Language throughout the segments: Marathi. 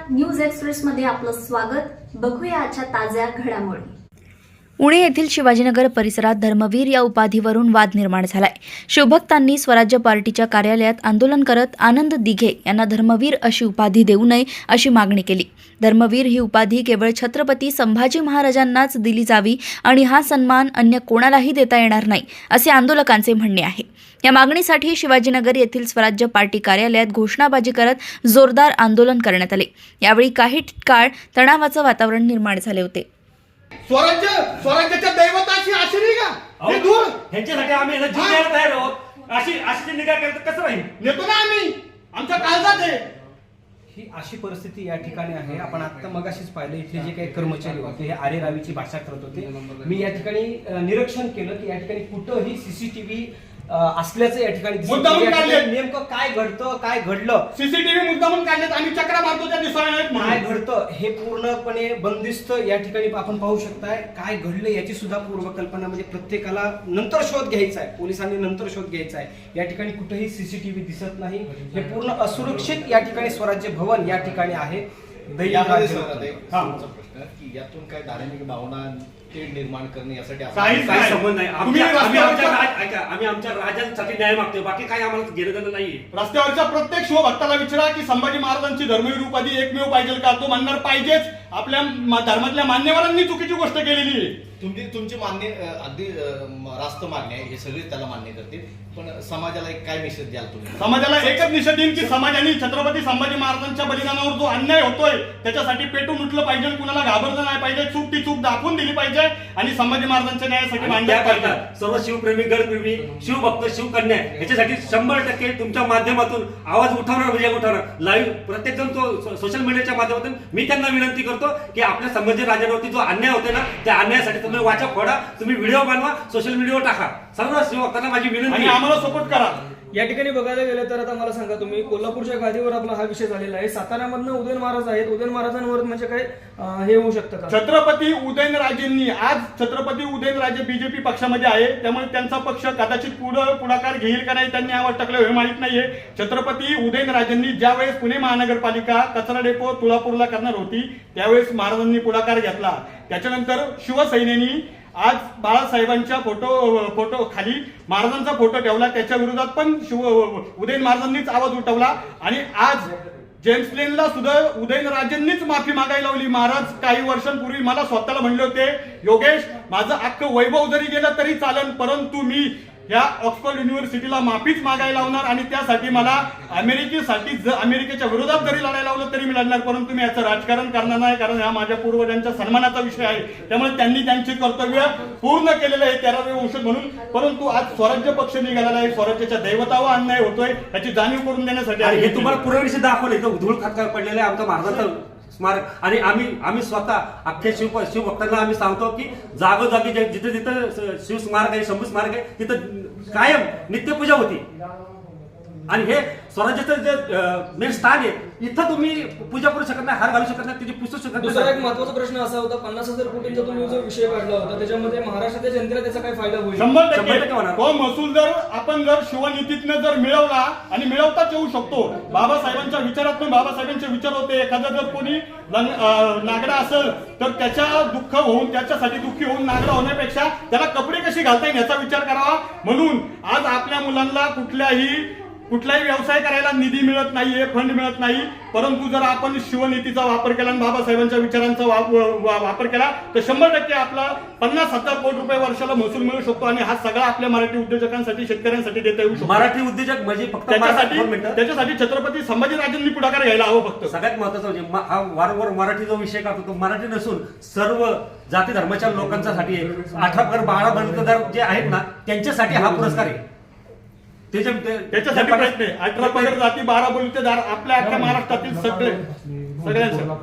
न्यूज एक्सप्रेस मध्ये आपलं स्वागत। बघूया आजच्या ताज्या घडामोडी। पुणे येथील शिवाजीनगर परिसरात धर्मवीर या उपाधीवरून वाद निर्माण झालाय। शिवभक्तांनी स्वराज्य पार्टीच्या कार्यालयात आंदोलन करत आनंद दिघे यांना धर्मवीर अशी उपाधी देऊ नये अशी मागणी केली। धर्मवीर ही उपाधी केवळ छत्रपती संभाजी महाराजांनाच दिली जावी आणि हा सन्मान अन्य कोणालाही देता येणार नाही असे आंदोलकांचे म्हणणे आहे। या मागणीसाठी शिवाजीनगर येथील स्वराज्य पार्टी कार्यालयात घोषणाबाजी करत जोरदार आंदोलन करण्यात आले। यावेळी काही काळ तणावाचं वातावरण निर्माण झाले होते। स्वराज्याच्या दैवताची आश्रय का हे दूर ह्यांच्यासाठी आम्ही जीव द्यायला तयार आहोत। अशी निगा करत कसं राहील? नेतो ना आम्ही, आमच्या काळजात आहे ही अशी परिस्थिती या ठिकाणी आहे। आपण आता मगाशीच पाहिलं, इथले जे काही कर्मचारी होते हे आरे रावीची भाषा करत होते। मी या ठिकाणी निरीक्षण केलं की या ठिकाणी कुठंही सीसीटीव्ही असल्याचं या ठिकाणी नेमकं काय घडतं, काय घडलं, सीसीटीव्ही मुद्दामून काढलेत। आम्ही चक्रा मारतो त्या दिसणार काय घडतं हे पूर्णपणे बंदिस्त या ठिकाणी आपण पाहू शकताय। काय घडलं याची सुद्धा पूर्वकल्पना, म्हणजे प्रत्येकाला नंतर शोध घ्यायचा आहे, पोलिसांनी नंतर शोध घ्यायचा आहे। या ठिकाणी कुठेही सीसीटीव्ही दिसत नाही, हे पूर्ण असुरक्षित या ठिकाणी स्वराज्य भवन या ठिकाणी आहे। यातून काय धार्मिक भावना निर्माण करणे यासाठी काही संबंध नाही। आम्ही आमच्या राजांसाठी न्याय मागतोय, बाकी काय आम्हाला घेणं नाहीये। रस्त्यावरच्या प्रत्येक शिवभक्ताला विचारा की संभाजी महाराजांची धर्मवीर उपाधी एकमेव पाहिजे का? तो म्हणणार पाहिजेच। आपल्या धर्मातल्या मान्यवरांनी चुकीची गोष्ट केलेली आहे। तुमची मान्य अगदी रास्त मान्य आहे, हे सगळे त्याला मान्य करतील, पण समाजाला एक काय निषेध द्याल तुम्ही? समाजाला एकच निषेध देईन की समाजाने छत्रपती संभाजी महाराजांच्या बलिदानावर जो अन्याय होतोय त्याच्यासाठी पेटून उठलं पाहिजे, कुणाला घाबरलं नाही पाहिजे, चूक ती चूक दाखवून दिली पाहिजे आणि संभाजी महाराजांच्या न्यायासाठी मांडलं पाहिजे। सर्व शिवप्रेमी, गडप्रेमी, शिवभक्त, शिवकन्या याच्यासाठी 100% तुमच्या माध्यमातून आवाज उठवणार, म्हणजे उठवणार लाईव्ह प्रत्येक जण तो सोशल मीडियाच्या माध्यमातून मी त्यांना विनंती करतो की आपल्या संभाजी राजांवरती जो अन्याय होते ना, त्या अन्यायासाठी तुम्ही वाचा फोडा, तुम्ही व्हिडिओ बनवा, सोशल मीडियावर टाका। सर्व शिवभक्तांना माझी विनंती आहे, आम्हाला सपोर्ट करा। या ठिकाणी बघायला गेलं तर आता मला सांगा तुम्ही, कोल्हापूरच्या गादीवर आपला हा विषय झालेला आहे। साताऱ्यामधनं उदयन महाराज आहेत, उदयन महाराजांवर म्हणजे काय हे होऊ शकतं का? छत्रपती उदयनराजेंनी आज छत्रपती उदयनराजे बीजेपी पक्षामध्ये आहे, त्यामुळे त्यांचा पक्ष कदाचित पुढाकार घेईल का नाही त्यांनी आवाज टाकला हे माहित नाहीये। छत्रपती उदयनराजेंनी ज्यावेळेस पुणे महानगरपालिका कचरा डेपो तुळापूरला करणार होती त्यावेळेस महाराजांनी पुढाकार घेतला। त्याच्यानंतर शिवसेनेनी आज बाळासाहेबांच्या फोटो खाली महाराजांचा फोटो ठेवला, त्याच्या विरोधात पण उदयन महाराजांनीच आवाज उठवला आणि आज जेम्स लेनला सुद्धा उदयनराजेंनीच माफी मागायला लावली। महाराज काही वर्षांपूर्वी मला स्वतःला म्हणले होते, योगेश माझं अख्खं वैभव जरी गेलं तरी चालेल, परंतु मी या ऑक्सफर्ड युनिव्हर्सिटीला माफीच मागायला लावणार आणि त्यासाठी मला अमेरिकेच्या विरोधात जरी लढायला लावलं तरी मी लढणार, परंतु मी याचं राजकारण करणार नाही, कारण हा माझ्या पूर्वजांच्या सन्मानाचा विषय आहे। त्यामुळे त्यांनी त्यांचे कर्तव्य पूर्ण केलेलं आहे 13वे वंशज म्हणून, परंतु आज स्वराज्य पक्ष निघालेला आहे, स्वराज्याच्या दैवतावर अन्याय होतोय याची जाणीव करून देण्यासाठी हे तुम्हाला पुरावे दाखवले धूळ खात पडलेले आमच्या महाराजांचं स्मारक। आणि आम्ही स्वतः अख्ख्या शिवभक्तांना आम्ही सांगतो की जागोजागी जिथे जिथं शिव स्मारक आहे, शंभू स्मारक आहे, तिथं कायम नित्यपूजा होती आणि हे स्वराज्याचं जे मेन स्थान आहे, इथं तुम्ही पूजा करू शकत नाही, हार घालू शकत नाही, तिथे पुस्तक शकत नाही। दुसरा एक महत्त्वाचा प्रश्न असा होता, 50,000 कोटींचा तुम्ही जो विषय काढला होता त्याच्यामध्ये महाराष्ट्राच्या जनतेला त्याचा काय फायदा होईल? 100% होणार। तो महसूल आपण जर शिवनीतीतनं जर मिळवला आणि मिळवताच येऊ शकतो, बाबासाहेबांच्या विचारातून बाबासाहेबांचे विचार होते, एखादा जर कोणी नागडा असेल तर त्याच्या दुःख होऊन त्याच्यासाठी दुःखी होऊन नागडा होण्यापेक्षा त्याला कपडे कशी घालता येईल याचा विचार करावा। म्हणून आज आपल्या मुलांना कुठलाही व्यवसाय करायला निधी मिळत नाहीये, फंड मिळत नाही, परंतु जर आपण शिवनीतीचा वापर केला आणि बाबासाहेबांच्या विचारांचा वापर केला तर 100% आपला 50,000 कोटी रुपये वर्षाला महसूल मिळू शकतो आणि हा सगळा आपल्या मराठी उद्योजकांसाठी, शेतकऱ्यांसाठी देता येऊ शकतो। मराठी उद्योजक म्हणजे फक्त त्याच्यासाठी छत्रपती संभाजीराजांनी पुढाकार घ्यायला हवं। फक्त सगळ्यात महत्वाचं म्हणजे हा वारंवार मराठी जो विषय करतो तो मराठी नसून सर्व जाती धर्माच्या लोकांसाठी 18 12 बंधुदार जे आहेत ना त्यांच्यासाठी हा पुरस्कार आहे। त्याच्यासाठी प्रश्न आहे 18 पगड जाती 12 बलुतेदार आपल्या अख्ख्या महाराष्ट्रातील सगळ्यांचं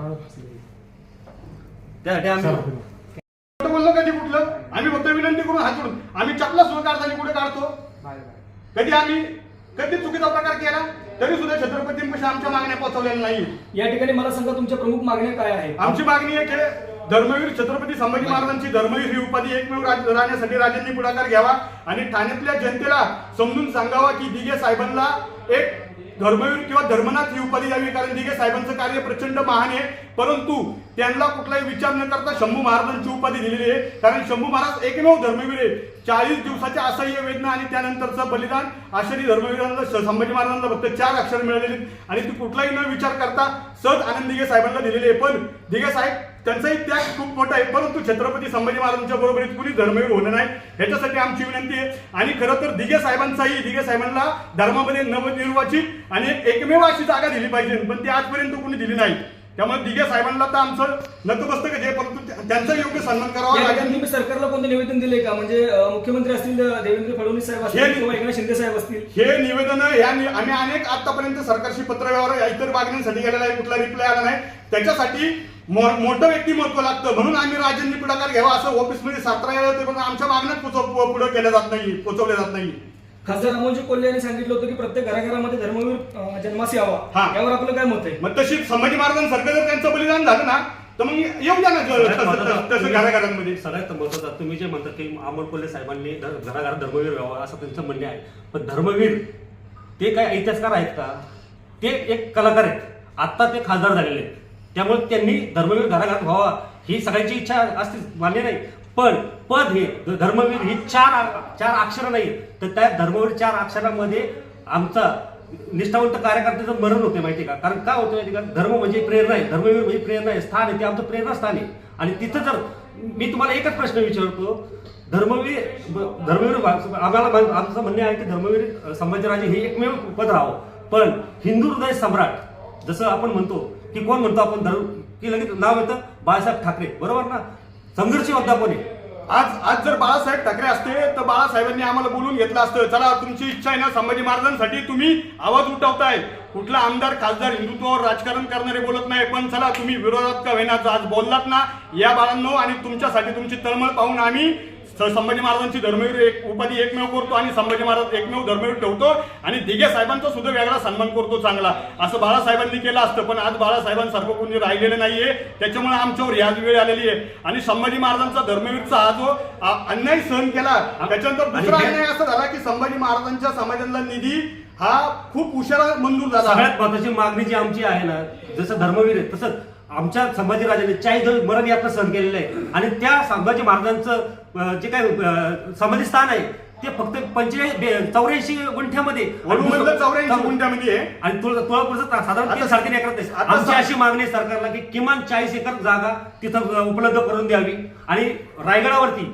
बोललो कधी कुठलं आम्ही फक्त विनंती करून हात जोडून आम्ही चपला सुद्धा काढताना कुठे काढतो? कधी चुकीचा प्रकार केला तरी सुद्धा छत्रपतींपाशी आमच्या मागण्या पोहोचवलेल्या नाही। या ठिकाणी मला सांगा तुमच्या प्रमुख मागण्या काय आहेत? आमची मागणी आहे की धर्मवीर छत्रपती संभाजी महाराजांची धर्मवीर ही उपाधी एकमेव राहण्यासाठी राजांनी पुढाकार घ्यावा आणि ठाण्यातल्या जनतेला समजून सांगावा की दिघे साहेबांना एक धर्मवीर किंवा धर्मनाथ ही उपाधी द्यावी, कारण दिघे साहेबांचं कार्य प्रचंड महान आहे. परंतु त्यांना कुठलाही विचार न करता शंभू महाराजांची उपाधी दिलेली आहे, कारण शंभू महाराज एकमेव धर्मवीर आहे. 40 दिवसाच्या असह्य वेदना आणि त्यानंतरचं बलिदान आश्चर्य धर्मवीरांना संभाजी महाराजांना फक्त 4 अक्षर मिळालेली आणि ती कुठलाही न विचार करता सहज आनंद दिघे साहेबांना दिलेली आहे. पण दिघे साहेब त्यांचाही त्याग खूप मोठा आहे, परंतु छत्रपती संभाजी महाराजांच्या बरोबरीत कुणी धर्मवीर होणं नाही, ह्याच्यासाठी आमची विनंती आहे. आणि खरं तर दिघे साहेबांना धर्मामध्ये नवनिर्वाचित आणि एकमेव अशी जागा दिली पाहिजे, पण ती आजपर्यंत कुणी दिली नाही. त्यामुळे दिघे साहेबांना तर आमचं नतमस्तक आहे, परंतु त्यांचा योग्य सन्मान करावा लागेल. तुम्ही सरकारला कोणतं निवेदन दिले का? म्हणजे मुख्यमंत्री असतील देवेंद्र फडणवीस साहेब असतील किंवा एकनाथ शिंदे साहेब असतील, हे निवेदन आम्ही अनेक आतापर्यंत सरकारशी पत्रव्यवहार इतर मागण्यांसाठी गेलेला आहे, कुठला रिप्लाय आला नाही. त्याच्यासाठी मोठं व्यक्तिमत्व लागतं, म्हणून आम्ही राजांनी पुढाकार घ्यावा असं ऑफिसमध्ये 17 वेळा होते, पण आमच्या मागण्यात पुढे केल्या जात नाही, पोहोचवल्या जात नाही. खासदार अमोलजी कोल्हे यांनी सांगितलं होतं की प्रत्येक घराघरामध्ये धर्मवीर जन्मास यावा. हा. यावर आपलं काय मत आहे? मग तशी संभाजी महाराजांसारखं जर त्यांचं बलिदान झालं ना तर मग येऊ द्या ना तसं घराघरांमध्ये. सगळ्यात महत्त्वाचं तुम्ही जे म्हणता की अमोल कोल्हे साहेबांनी घराघरात धर्मवीर व्हावा असं त्यांचं म्हणणे आहे, पण धर्मवीर ते काय इतिहासकार आहेत का? ते एक कलाकार आहेत, आत्ता ते खासदार झालेले आहेत, त्यामुळे त्यांनी धर्मवीर घराघरात व्हावा ही सगळ्यांची इच्छा असते, मान्य नाही. पण पद हे धर्मवीर ही चार अक्षर नाही, तर त्या धर्मवीर 4 अक्षरामध्ये आमचा निष्ठावंत कार्यकर्त्याचं मरण होते माहिती का? कारण काय होतं माहिती का, धर्म म्हणजे प्रेरणा आहे, धर्मवीर म्हणजे प्रेरणा आहे, स्थान आहे, ते आमचं प्रेरणास्थान आहे. आणि तिथं जर मी तुम्हाला एकच प्रश्न विचारतो, धर्मवीर आम्हाला आमचं म्हणणे आहे की धर्मवीर संभाजीराजे हे एकमेव पद राहावं, पण हिंदू हृदय सम्राट जसं आपण म्हणतो की कोण म्हणतो आपण की लगेच नाव येतं बाळासाहेब ठाकरे, बरोबर ना? संघर्ष योद्धा कोण आहे? आज जर बाळासाहेब ठाकरे असते तर बाळासाहेबांनी आम्हाला बोलून घेतलं असतं, चला तुमची इच्छा आहे ना संभाजी महाराजांसाठी तुम्ही आवाज उठवताय. कुठला आमदार खासदार हिंदुत्वावर राजकारण करणारे बोलत नाही, पण चला तुम्ही विरोधात का होईना आज बोललात ना या बाळांनो, आणि तुमच्यासाठी तुमची तळमळ पाहून आम्ही संभाजी महाराजांची धर्मवीर उपाधी एकमेव करतो आणि संभाजी महाराज एकमेव धर्मवीर ठेवतो आणि दिघे साहेबांचा सुद्धा वेगळा सन्मान करतो चांगला, असं बाळासाहेबांनी केलं असतं. पण आज बाळासाहेबांसारखं कोणी राहिलेलं नाहीये, त्याच्यामुळे आमच्यावर याच वेळ आलेली आहे. आणि संभाजी महाराजांचा धर्मवीरचा हा जो अन्याय सहन केला, त्याच्यानंतर दुसरा अन्याय असा झाला की संभाजी महाराजांच्या समाजाला निधी हा खूप उशिरा मंजूर झाला. सगळ्यात महत्वाची मागणी जी आमची आहे ना, जसं धर्मवीर आहे तसंच आमच्या संभाजीराजांनी 40 मरण यात्रा सहन केलेलं आहे, आणि त्या संभाजी महाराजांचं जे काय समाधी स्थान आहे ते फक्त 84 गुंठ्यामध्ये 84 गुंठ्यामध्ये आहे आणि तुळजापूरचं साधारण 3-3.5 एकर. आमची अशी मागणी आहे सरकारला की किमान 40 एकर जागा तिथं उपलब्ध करून द्यावी. आणि रायगडावरती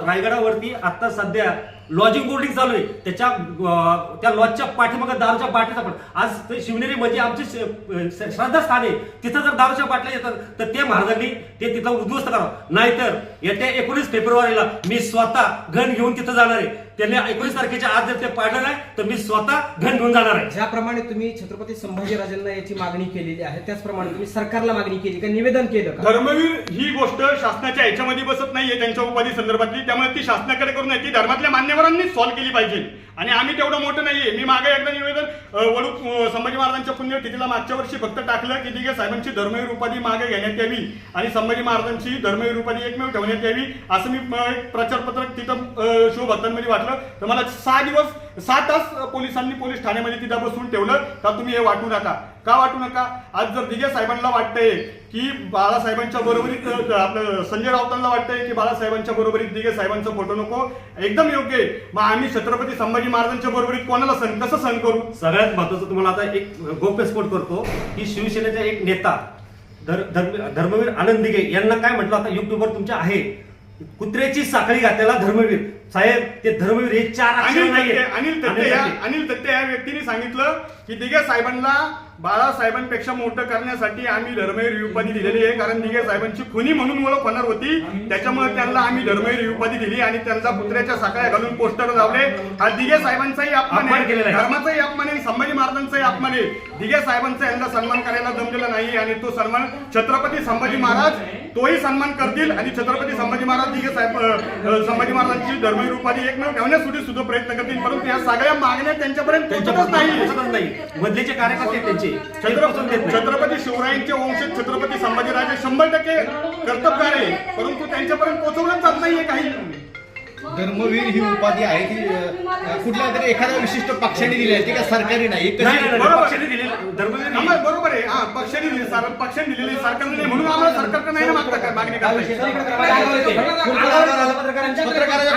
रायगडावरती आता सध्या लॉजिंग बोर्डिंग चालू आहे, त्या लॉजच्या पाठीमागे दारूच्या बाटल्या पण आज ते शिवनेरी म्हणजे आमचे श्रद्धास्थान आहे, तिथं जर दारूच्या बाटल्या येतात तर ते महाराजांनी ते तिथं उद्ध्वस्त करावं. नाहीतर येत्या 19 फेब्रुवारीला मी स्वतः घन घेऊन तिथं जाणार आहे. त्यांनी 19 तारखेच्या आज जर ते पाडलं नाही तर मी स्वतः घन घेऊन जाणार आहे. ज्याप्रमाणे तुम्ही छत्रपती संभाजीराजांना याची मागणी केलेली आहे त्याचप्रमाणे तुम्ही सरकारला मागणी केली का, निवेदन केलं का? धर्मवीर ही गोष्ट शासनाच्या ह्याच्यामध्ये बसत नाहीये त्यांच्या उपाधी संदर्भातली, त्यामुळे ती शासनाकडे करून ती धर्मातल्या मान्यवरांनी सॉल्व्ह केली पाहिजे. आणि आम्ही तेवढं मोठं नाहीये. मी मागे एकदा निवेदन वडू संभाजी महाराजांच्या पुण्यतिथीला मागच्या वर्षी फक्त टाकलं की दिघे साहेबांची धर्मवीर उपाधी मागे घेण्यात यावी आणि संभाजी महाराजांची धर्मवीर उपाधी एकमेव ठेवण्यात यावी असं मी प्रचारपत्रक तिथं शिवभक्तांमध्ये वाटलं. तर मला 6 तास पोलीस ठाण्यामध्ये तिथं बसून ठेवलं का तुम्ही हे वाटू नका. का वाटू नका? आज जर दिघे साहेबांना वाटतंय की बाळासाहेबांच्या बरोबरीत आपलं संजय राऊतांना वाटतंय की बाळासाहेबांच्या बरोबरीत दिघे साहेबांचा फोटो नको, एकदम योग्य आहे. मग आम्ही छत्रपती संभाजी महाराजांच्या बरोबरीत कोणाला कसं सहन करू? सगळ्यात महत्वाचं तुम्हाला आता एक गोप्यस्फोट करतो की शिवसेनेचा एक नेता धर्मवीर आनंद दिघे यांना काय म्हटलं, आता युट्यूबवर तुमच्या आहे, कुत्र्याची साखळी घातलेला धर्मवीर साहेब, ते धर्मवीर हे 4 अक्षर नाहीये. अनिल तत्ते या व्यक्तीने सांगितलं की दिघे साहेबांना बाळासाहेबांपेक्षा मोठं करण्यासाठी आम्ही धर्मवीर उपाधी दिलेली आहे, कारण दिघे साहेबांची खुनी म्हणून ओळख होणार होती, त्याच्यामुळे त्यांना आम्ही धर्मवीर उपाधी दिली आणि त्यांचा कुत्र्याच्या साखळ्या घालून पोस्टर लावले. हा दिघे साहेबांचाही अपमान आहे, धर्माचाही अपमान आहे, संभाजी महाराजांचाही अपमान आहे. दिघे साहेबांचा यांना सन्मान करायला जमलेला नाही आणि तो सन्मान छत्रपती संभाजी महाराज तोही सन्मान करतील आणि छत्रपती संभाजी महाराज दिघे साहेब संभाजी महाराजांची धर्मवीर उपाधी एकमेव ठेवण्यासाठी सुद्धा प्रयत्न करतील. परंतु या सगळ्या मागण्या त्यांच्यापर्यंत पोहोचतच नाही. मधलेचे कार्यकर्ते त्यांचे छत्रपती शिवरायांचे वंशज छत्रपती संभाजीराजे 100% कर्तबगार आहे, परंतु त्यांच्यापर्यंत पोहोचवलंच जात नाहीये काही. धर्मवीर ही उपाधी आहे ती कुठल्या तरी एखाद्या विशिष्ट पक्षाने दिली आहे ती का सरकारी नाही हे कशी- बरोबर. पक्षाने दिलेलं धर्मवीर आम्हाला बरोबर आहे. हा, पक्षाने दिली पक्षाने दिलेली सरकारने नाही म्हणून आम्हाला सरकारकडे नाही ना मागता काय मागणी करता येईल. पत्रकारांच्या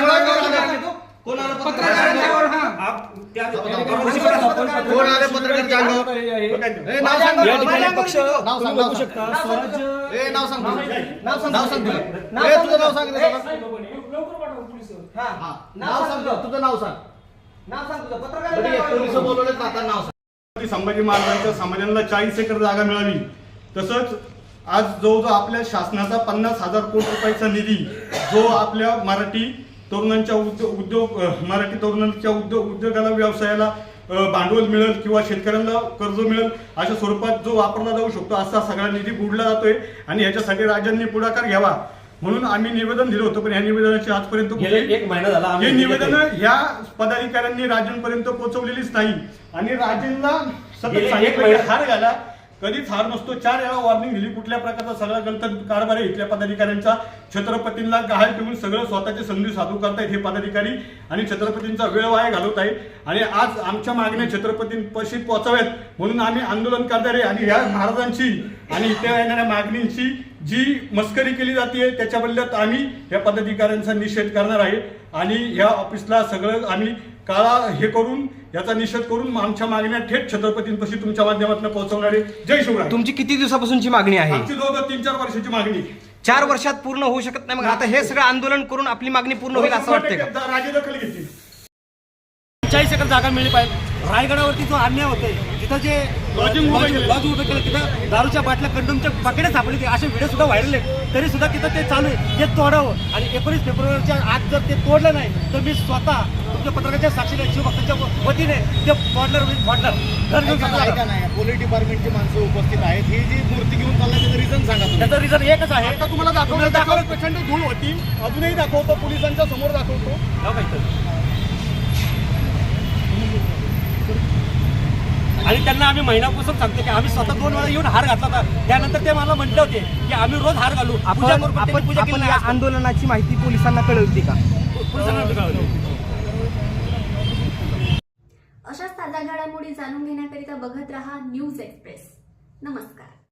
मुलाखतीवर आला. कोण आलं पत्रकारांच्यावर? कोण आले पत्रकारांच्या अंगावर? ए, नाव सांग. या ठिकाणी पक्ष नाव सांग, तुम्ही नाव बघू सांग. शकता स्वराज्य ए, नाव सांग तुझं. नाव सांग तुझं. ए, तुझं नाव सांग रे बाबा. हा, नाव सांग तुझं नाव सांग. बरं, हे पोलिस बोलवलेत ना, आता नाव सांग. छत्रपती संभाजी महाराजांच्या समाजाला 40 एकर जागा मिळावी. तसंच आज जो आपल्या शासनाचा 50,000 कोटी रुपयाचा निधी जो आपल्या मराठी तरुणांच्या मराठी तरुणांच्या उद्योगाला व्यवसायाला भांडवल मिळेल किंवा शेतकऱ्यांना कर्ज मिळेल अशा स्वरूपात जो वापरला जाऊ शकतो असा सगळा निधी बुडला जातोय आणि याच्यासाठी राज्यांनी पुढाकार घ्यावा म्हणून आम्ही निवेदन दिलं होतं. पण या निवेदनाची आजपर्यंत गेले 1 महिना झाला हे आम्ही निवेदन ह्या पदाधिकाऱ्यांनी राज्यांपर्यंत पोहोचवलेलीच नाही आणि राज्यांना सतत गेले एक सांगितलं की महिना- हार घाला. कधीच हार नसतो. 4 वेळा वॉर्निंग दिली. कुठल्या प्रकारचा सगळा गलत कारभार आहे इथल्या पदाधिकाऱ्यांचा. छत्रपतींना गहाळ ठेवून सगळं स्वतःची संधी साधू करतायत हे पदाधिकारी आणि छत्रपतींचा वेळ वाया घालवत आहे. आणि आज आमच्या मागण्या छत्रपतींपाशी पोहोचाव्यात म्हणून आम्ही आंदोलन करणार आहे आणि ह्या महाराजांची आणि इथे येणाऱ्या मागणींची जी मस्करी केली जाते त्याच्याबद्दल आम्ही या पदाधिकाऱ्यांचा निषेध करणार आहे आणि या ऑफिसला सगळं आम्ही काळा हे करून याचा निषेध करून आमच्या मागण्या थेट छत्रपतींपाशी तुमच्या माध्यमातून पोहोचवणार आहे. जय शिवराय. तुमची किती दिवसापासूनची मागणी आहे? आमची जवळजवळ 3-4 वर्षाची मागणी. 4 वर्षात पूर्ण होऊ शकत नाही. मग आता हे सगळं आंदोलन करून आपली मागणी पूर्ण होईल असं वाटतंय का? राजदखल घेतली. 40 एकर जागा मिळली पाहिजे. रायगडावरती जो अन्याय होतोय तिथं जे लॉजिंग उभं केलं. लॉज उभं केलं तिथं दारूच्या बाटल्या कंडमच्या पाकिटे सापडले ते असे व्हिडिओ सुद्धा व्हायरल आहेत तरी सुद्धा तिथं ते चालू आहे. ते तोडावं आणि 19 फेब्रुवारीच्या आज जर ते तोडलं नाही तर मी स्वतः तुमच्या पत्रकाच्या साक्षीने शिवभक्तांच्या वतीने ते फोडणार घर घेऊन ऐका ना, ऐका ना, पोलीस डिपार्टमेंटची माणसं उपस्थित आहेत. ही जी मूर्ती घेऊन चालला त्याचं रिझन सांगा तुम्ही. त्याचं रिझन एकच आहे. आता तुम्हाला दाखवलं प्रचंड धूळ होती. अजूनही दाखवतो. पोलिसांच्या समोर दाखवतो. नाव काय तर? आणि त्यांना आम्ही महिन्यापासून सांगतो की आम्ही स्वतः 2 वेळा येऊन हार घातला होता. त्यानंतर ते मला म्हटले होते की आम्ही रोज हार घालू पूजा करू. पण त्यांनी पूजा केली आपण नाही. या आंदोलनाची माहिती पोलिसांना कळवली का? पोलिसांना कळवलं. अशाच ताज्या घडामोडी जाणून घेण्याकरिता बघत रहा न्यूज एक्सप्रेस. नमस्कार.